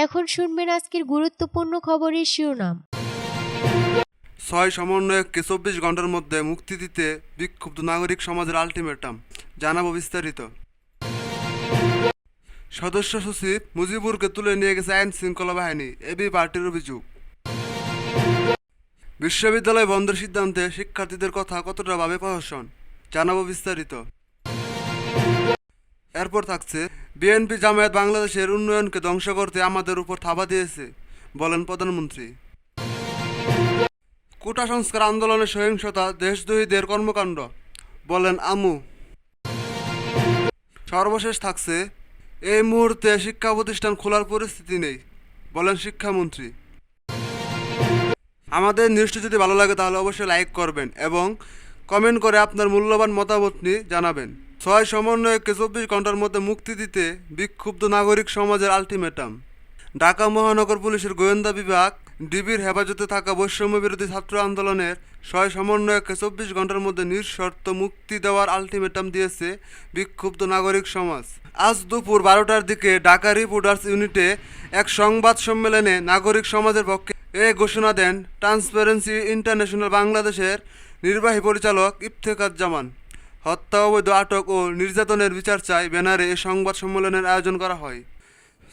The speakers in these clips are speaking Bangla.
এখন শুনবেন আজকের গুরুত্বপূর্ণ খবরের শিরোনাম। 6 সমন্বয়ককে 24 ঘন্টার মধ্যে মুক্তি দিতে বিক্ষুব্ধ নাগরিক সমাজের আলটিমেটাম, জানাবো বিস্তারিত। সদস্য সচিব মুজিবুরকে তুলে নিয়ে গেছে আইন শৃঙ্খলা বাহিনী, এবি পার্টির অভিযোগ। বিশ্ববিদ্যালয় বন্ধের সিদ্ধান্তে শিক্ষার্থীদের কথা কতটা ভাবে প্রশাসন, জানাবো বিস্তারিত। এরপর থাকছে বিএনপি জামায়াত বাংলাদেশের উন্নয়নকে ধ্বংস করতে আমাদের উপর থাবা দিয়েছে, বলেন প্রধানমন্ত্রী। কোটা সংস্কার আন্দোলনের সহিংসতা দেশদ্রোহীদের কর্মকাণ্ড, বলেন আমু। সর্বশেষ থাকছে এই মুহূর্তে শিক্ষা প্রতিষ্ঠান খোলার পরিস্থিতি নেই, বলেন শিক্ষামন্ত্রী। আমাদের নিউজটি যদি ভালো লাগে তাহলে অবশ্যই লাইক করবেন এবং কমেন্ট করে আপনার মূল্যবান মতামত নিয়ে জানাবেন। 6 সমন্বয়ককে 24 ঘন্টার মধ্যে মুক্তি দিতে বিক্ষুব্ধ নাগরিক সমাজের আলটিমেটাম। ঢাকা মহানগর পুলিশের গোয়েন্দা বিভাগ ডিবির হেফাজতে থাকা বৈষম্য বিরোধী ছাত্র আন্দোলনের 6 সমন্বয়ককে 24 ঘন্টার মধ্যে নিঃশর্ত মুক্তি দেওয়ার আলটিমেটাম দিয়েছে বিক্ষুব্ধ নাগরিক সমাজ। আজ দুপুর 12টার দিকে ঢাকা রিপোর্টার্স ইউনিটে এক সংবাদ সম্মেলনে নাগরিক সমাজের পক্ষে এ ঘোষণা দেন ট্রান্সপারেন্সি ইন্টারন্যাশনাল বাংলাদেশের নির্বাহী পরিচালক ইফতেখার জামান। হত্যা, অবৈধ আটক ও নির্যাতনের বিচার চাই ব্যানারে এ সংবাদ সম্মেলনের আয়োজন করা হয়।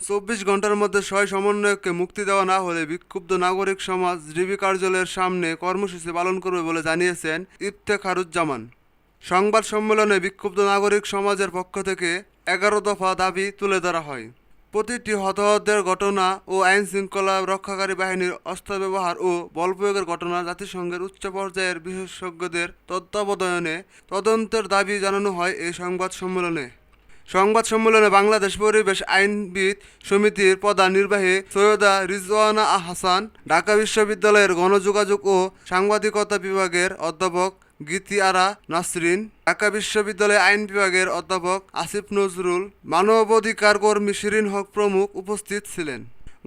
24 ঘন্টার মধ্যে 6 সমন্বয়ককে মুক্তি দেওয়া না হলে বিক্ষুব্ধ নাগরিক সমাজ ডিবি কার্যালয়ের সামনে কর্মসূচি পালন করবে বলে জানিয়েছেন ইফতেখারুজ্জামান। সংবাদ সম্মেলনে বিক্ষুব্ধ নাগরিক সমাজের পক্ষ থেকে 11 দফা দাবি তুলে ধরা হয়। প্রতিটি হতাহতের ঘটনা ও আইন শৃঙ্খলা রক্ষাকারী বাহিনীর অস্ত্র ব্যবহার ও বল প্রয়োগের ঘটনা জাতিসংঘের উচ্চ পর্যায়ের বিশেষজ্ঞদের তত্ত্বাবধানে তদন্তের দাবি জানানো হয় এই সংবাদ সম্মেলনে। সংবাদ সম্মেলনে বাংলাদেশ পরিবেশ আইনবিদ সমিতির প্রধান নির্বাহী সৈয়দা রিজওয়ানা হাসান, ঢাকা বিশ্ববিদ্যালয়ের গণযোগাযোগ ও সাংবাদিকতা বিভাগের অধ্যাপক গীতি আরা নাসরিন, ঢাকা বিশ্ববিদ্যালয় আইন বিভাগের অধ্যাপক আসিফ নজরুল, মানবাধিকার কর্মী শিরিন হক প্রমুখ উপস্থিত ছিলেন।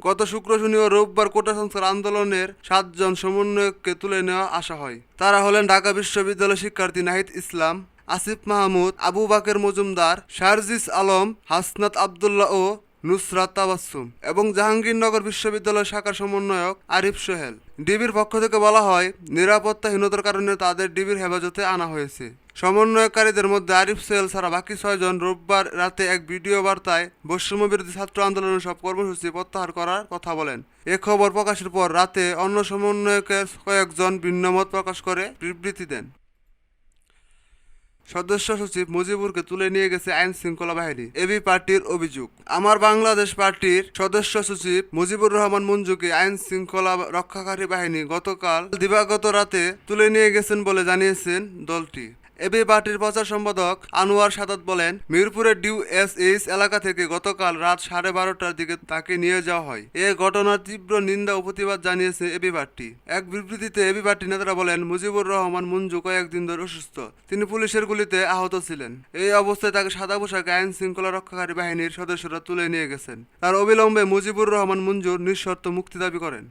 গত শুক্র, শনি ও রোববার কোটা সংস্কার আন্দোলনের 7 জন সমন্বয়ককে তুলে নেওয়া আসা হয়। তারা হলেন ঢাকা বিশ্ববিদ্যালয় শিক্ষার্থী নাহিদ ইসলাম, আসিফ মাহমুদ, আবু বাকের মজুমদার, শারজিস আলম, হাসনাত আবদুল্লাহ ও নুসরাত তাবাসসুম এবং জাহাঙ্গীরনগর বিশ্ববিদ্যালয় শাখার সমন্বয়ক আরিফ সোহেল। ডিবির পক্ষ থেকে বলা হয়, নিরাপত্তাহীনতার কারণে তাদের ডিবির হেফাজতে আনা হয়েছে। সমন্বয়কারীদের মধ্যে আরিফ সোহেল ছাড়া বাকি 6 জন রোববার রাতে এক ভিডিও বার্তায় বৈষম্য বিরোধী ছাত্র আন্দোলনের সব কর্মসূচি প্রত্যাহার করার কথা বলেন। এ খবর প্রকাশের পর রাতে অন্য সমন্বয়কের কয়েকজন ভিন্নমত প্রকাশ করে বিবৃতি দেন। সদস্য সচিব মুজিবুরকে তুলে নিয়ে গেছে আইন শৃঙ্খলা বাহিনী, এবি পার্টির অভিযোগ। আমার বাংলাদেশ পার্টির সদস্য সচিব মুজিবুর রহমান মঞ্জুকে আইন শৃঙ্খলা রক্ষাকারী বাহিনী গতকাল দিবাগত রাতে তুলে নিয়ে গেছেন বলে জানিয়েছেন দলটি। এবি পার্টির প্রচার সম্পাদক আনোয়ার সাদাত বলেন, মিরপুরের ডিউএসএইচ এলাকা থেকে গতকাল রাত 12:30টার দিকে তাকে নিয়ে যাওয়া হয়। এ ঘটনার তীব্র নিন্দা ও প্রতিবাদ জানিয়েছে এবি পার্টি। এক বিবৃতিতে এবি পার্টি নেতারা বলেন, মুজিবুর রহমান মঞ্জু কয়েকদিন ধরে অসুস্থ। তিনি পুলিশের গুলিতে আহত ছিলেন। এই অবস্থায় তাকে সাদা পোশাকে আইন শৃঙ্খলা রক্ষাকারী বাহিনীর সদস্যরা তুলে নিয়ে গেছেন। তার অবিলম্বে মুজিবুর রহমান মঞ্জুর নিঃশর্ত মুক্তি দাবি করেন।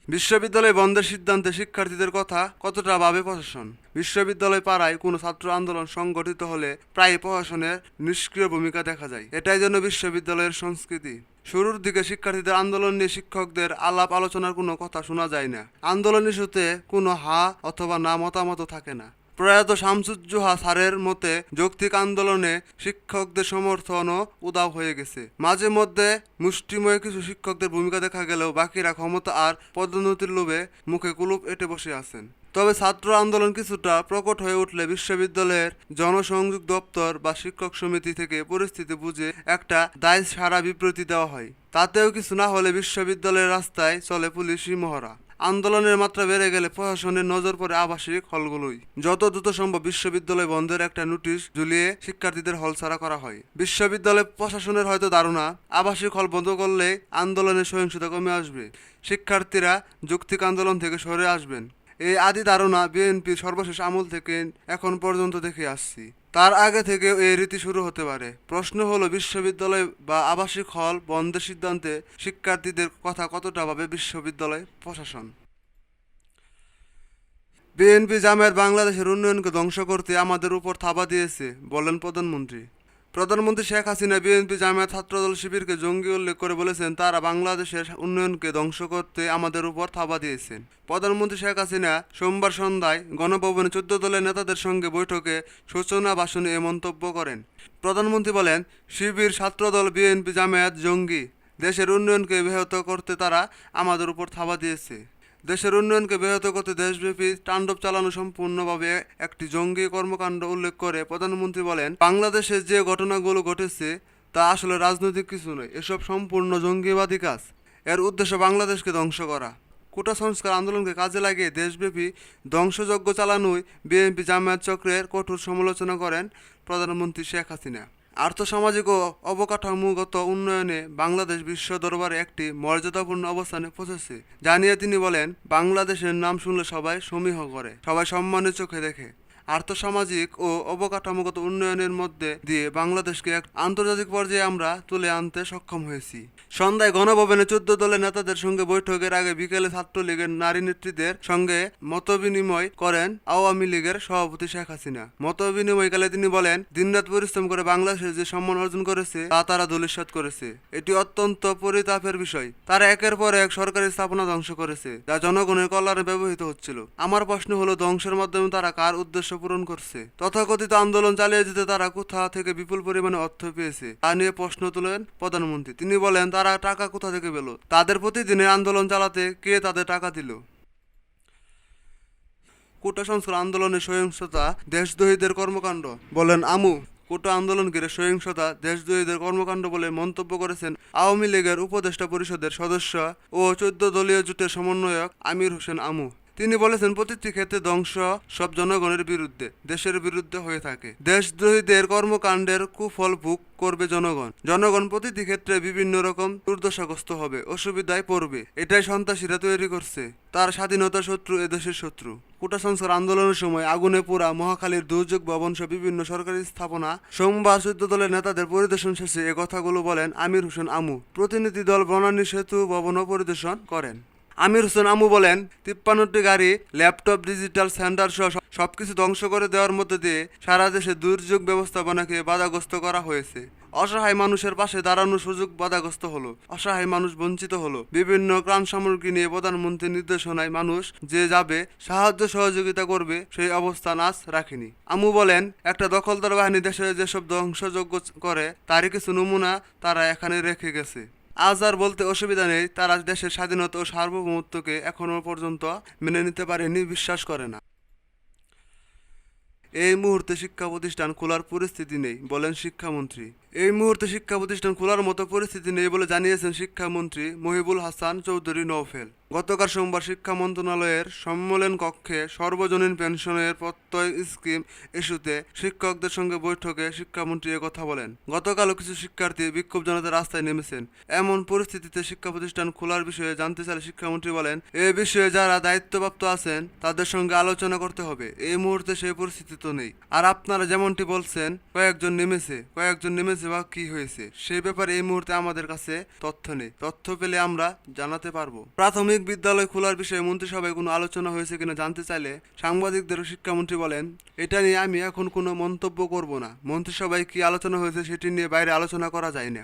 বিশ্ববিদ্যালয় বন্ধের সিদ্ধান্তে শিক্ষার্থীদের কথা কতটা ভাবে প্রশাসন। বিশ্ববিদ্যালয় পাড়ায় কোনো ছাত্র আন্দোলন সংগঠিত হলে প্রায় প্রশাসনের নিষ্ক্রিয় ভূমিকা দেখা যায়। এটাই যেন বিশ্ববিদ্যালয়ের সংস্কৃতি। শুরুর দিকে শিক্ষার্থীদের আন্দোলন নিয়ে শিক্ষকদের আলাপ আলোচনার কোনো কথা শোনা যায় না। আন্দোলন ইস্যুতে কোনো হা অথবা না মতামত থাকে না। প্রয়াত শামসুজ্জোহা স্যারের মতে যৌক্তিক আন্দোলনে শিক্ষকদের সমর্থনও উদাও হয়ে গেছে। মাঝে মধ্যে মুষ্টিময় কিছু শিক্ষকদের ভূমিকা দেখা গেলেও বাকিরা ক্ষমতা আর পদোন্নতির লোভে মুখে কুলুপ এঁটে বসে আছেন। তবে ছাত্র আন্দোলন কিছুটা প্রকট হয়ে উঠলে বিশ্ববিদ্যালয়ের জনসংযোগ দপ্তর বা শিক্ষক সমিতি থেকে পরিস্থিতি বুঝে একটা দায় সারা বিবৃতি দেওয়া হয়। তাতেও কিছু না হলে বিশ্ববিদ্যালয়ের রাস্তায় চলে পুলিশি মহড়া। আন্দোলনের মাত্রা বেড়ে গেলে প্রশাসনের নজর পড়ে আবাসিক হলগুলোই। যত দ্রুত সম্ভব বিশ্ববিদ্যালয় বন্ধের একটা নোটিশ ঝুলিয়ে শিক্ষার্থীদের হল ছাড়া করা হয়। বিশ্ববিদ্যালয় প্রশাসনের হয়তো ধারণা, আবাসিক হল বন্ধ করলে আন্দোলনের সহিংসতা কমে আসবে, শিক্ষার্থীরা যৌক্তিক আন্দোলন থেকে সরে আসবেন। এই আদি ধারণা বিএনপির সর্বশেষ আমল থেকে এখন পর্যন্ত দেখে আসছি। তার আগে থেকেও এই রীতি শুরু হতে পারে। প্রশ্ন হলো, বিশ্ববিদ্যালয় বা আবাসিক হল বন্ধের সিদ্ধান্তে শিক্ষার্থীদের কথা কতটা ভাবে বিশ্ববিদ্যালয় প্রশাসন। বিএনপি জামায়াত বাংলাদেশের উন্নয়নকে ধ্বংস করতে আমাদের উপর থাবা দিয়েছে, বলেন প্রধানমন্ত্রী। প্রধানমন্ত্রী শেখ হাসিনা বিএনপি জামায়াত ছাত্রদল শিবিরকে জঙ্গি উল্লেখ করে বলেছেন তারা বাংলাদেশের উন্নয়নকে ধ্বংস করতে আমাদের উপর থাবা দিয়েছেন। প্রধানমন্ত্রী শেখ হাসিনা সোমবার সন্ধ্যায় গণভবনে 14 দলের নেতাদের সঙ্গে বৈঠকে সূচনা ভাষণে এ মন্তব্য করেন। প্রধানমন্ত্রী বলেন, শিবির, ছাত্রদল, বিএনপি জামায়াত জঙ্গি। দেশের উন্নয়নকে ব্যাহত করতে তারা আমাদের উপর থাবা দিয়েছে। দেশের উন্নয়নকে ব্যাহত করতে দেশব্যাপী তাণ্ডব চালানো সম্পূর্ণভাবে একটি জঙ্গি কর্মকাণ্ড উল্লেখ করে প্রধানমন্ত্রী বলেন, বাংলাদেশে যে ঘটনাগুলো ঘটেছে তা আসলে রাজনৈতিক কিছু নয়, এসব সম্পূর্ণ জঙ্গিবাদী কাজ। এর উদ্দেশ্য বাংলাদেশকে ধ্বংস করা। কোটা সংস্কার আন্দোলনকে কাজে লাগিয়ে দেশব্যাপী ধ্বংসযজ্ঞ চালানোই বিএনপি জামায়াত চক্রের কঠোর সমালোচনা করেন প্রধানমন্ত্রী শেখ হাসিনা। আর্থসামাজিক ও অবকাঠামোগত উন্নয়নে বাংলাদেশ বিশ্ব দরবারে একটি মর্যাদাপূর্ণ অবস্থানে পৌঁছেছে জানিয়ে তিনি বলেন, বাংলাদেশের নাম শুনলে সবাই সমীহ করে, সবাই সম্মানের চোখে দেখে। আর্থসামাজিক ও অবকাঠামোগত উন্নয়নের মধ্যে দিয়ে বাংলাদেশকে এক আন্তর্জাতিক পর্যায়ে আমরা তুলে আনতে সক্ষম হয়েছি। সন্ধ্যায় গণভবনে 14 দলের নেতাদের সঙ্গে বৈঠকের আগে বিকেলে ছাত্রলীগের নারী নেত্রীদের সঙ্গে মতবিনিময় করেন আওয়ামী লীগের সভাপতি শেখ হাসিনা। মতবিনিময়কালে তিনি বলেন, দিনরাত পরিশ্রম করে বাংলাদেশে যে সম্মান অর্জন করেছে তা তারা ধূলিসাৎ করেছে। এটি অত্যন্ত পরিতাপের বিষয়। তারা একের পর এক সরকারি স্থাপনা ধ্বংস করেছে, যা জনগণের কল্যাণে ব্যবহৃত হচ্ছিল। আমার প্রশ্ন হলো, ধ্বংসের মাধ্যমে তারা কার উদ্দেশ্য পূরণ করছে? তথাকথিত আন্দোলন চালিয়ে যেতে তারা কোথা থেকে বিপুল পরিমাণে অর্থ পেয়েছে তা নিয়ে প্রশ্ন তুলেন প্রধানমন্ত্রী। তিনি বলেন, তারা টাকা কোথা থেকে পেল? তাদের প্রতিদিনের আন্দোলন চালাতে কে তাদের টাকা দিল? কোটা সংস্কার আন্দোলনে সহিংসতা দেশদ্রোহীদের কর্মকাণ্ড বলেন আমু। কোটা আন্দোলন ঘিরে সহিংসতা দেশদ্রোহীদের কর্মকাণ্ড বলে মন্তব্য করেছেন আওয়ামী লীগের উপদেষ্টা পরিষদের সদস্য ও 14 দলীয় জোটের সমন্বয়ক আমির হোসেন আমু। তিনি বলেছেন, প্রতিটি ক্ষেত্রে ধ্বংস সব জনগণের বিরুদ্ধে, দেশের বিরুদ্ধে হয়ে থাকে। দেশদ্রোহীদের কর্মকাণ্ডের কুফল ভোগ করবে জনগণ। জনগণ প্রতিটি ক্ষেত্রে বিভিন্ন রকম দুর্দশাগ্রস্ত হবে, অসুবিধায় পড়বে। এটাই সন্ত্রাসীরা তৈরি করছে। তার স্বাধীনতার শত্রু এদেশের শত্রু। কোটা সংস্কার আন্দোলনের সময় আগুনে পোড়া মহাখালীর দুর্যোগ ভবন সহ বিভিন্ন সরকারি স্থাপনা সোমবার 14 দলের নেতাদের পরিদর্শন শেষে এ কথাগুলো বলেন আমির হোসেন আমু। প্রতিনিধি দল বনানী সেতু ভবনও পরিদর্শন করেন। আমির হোসেন আমু বলেন, 53টি গাড়ি, ল্যাপটপ, ডিজিটাল সেন্টার সহ সবকিছু ধ্বংস করে দেওয়ার মধ্যে দিয়ে সারা দেশে দুর্যোগ ব্যবস্থাপনাকে বাধাগ্রস্ত করা হয়েছে। অসহায় মানুষের পাশে দাঁড়ানোর সুযোগ বাধাগ্রস্ত হলো, অসহায় মানুষ বঞ্চিত হলো। বিভিন্ন ত্রাণ সামগ্রী নিয়ে প্রধানমন্ত্রীর নির্দেশনায় মানুষ যে যাবে, সাহায্য সহযোগিতা করবে, সেই অবস্থান আজ রাখেনি। আমু বলেন, একটা দখলদার বাহিনী দেশে যেসব ধ্বংসযজ্ঞ করে তারই কিছু নমুনা তারা এখানে রেখে গেছে। আজ আর বলতে অসুবিধা নেই, তারা দেশের স্বাধীনতা ও সার্বভৌমত্বকে এখনো পর্যন্ত মেনে নিতে পারেনি, বিশ্বাস করে না। এই মুহূর্তে শিক্ষা প্রতিষ্ঠান খোলার পরিস্থিতি নেই বলেন শিক্ষামন্ত্রী। এই মুহূর্তে শিক্ষা প্রতিষ্ঠান খোলার মতো পরিস্থিতি নেই বলে জানিয়েছেন শিক্ষামন্ত্রী মহিবুল হাসান চৌধুরী নওফেল। গতকাল সোমবার শিক্ষা মন্ত্রণালয়ের সম্মেলন কক্ষে সর্বজনীন পেনশনের প্রত্যয় স্কিম ইস্যুতে শিক্ষকদের সঙ্গে বৈঠকে শিক্ষামন্ত্রী কথা বলেন। গতকালও কিছু শিক্ষার্থী বিক্ষোভ জানাতে রাস্তায় নেমেছেন। এমন পরিস্থিতিতে শিক্ষা প্রতিষ্ঠান খোলার বিষয়ে জানতে চাইলে শিক্ষামন্ত্রী বলেন, এ বিষয়ে যারা দায়িত্বপ্রাপ্ত আছেন তাদের সঙ্গে আলোচনা করতে হবে। এই মুহূর্তে সেই পরিস্থিতি তো নেই। আর আপনারা যেমনটি বলছেন কয়েকজন নেমেছে বা কি হয়েছে সেই ব্যাপারে এই মুহূর্তে আমাদের কাছে তথ্য নেই। তথ্য পেলে আমরা জানাতে পারবো। প্রাথমিক বিদ্যালয় খোলার বিষয়ে মন্ত্রিসভায় কোনো আলোচনা হয়েছে কিনা জানতে চাইলে সাংবাদিকদের শিক্ষামন্ত্রী বলেন, এটা নিয়ে আমি এখন কোনো মন্তব্য করব না। মন্ত্রিসভায় কি আলোচনা হয়েছে সেটি নিয়ে বাইরে আলোচনা করা যায় না।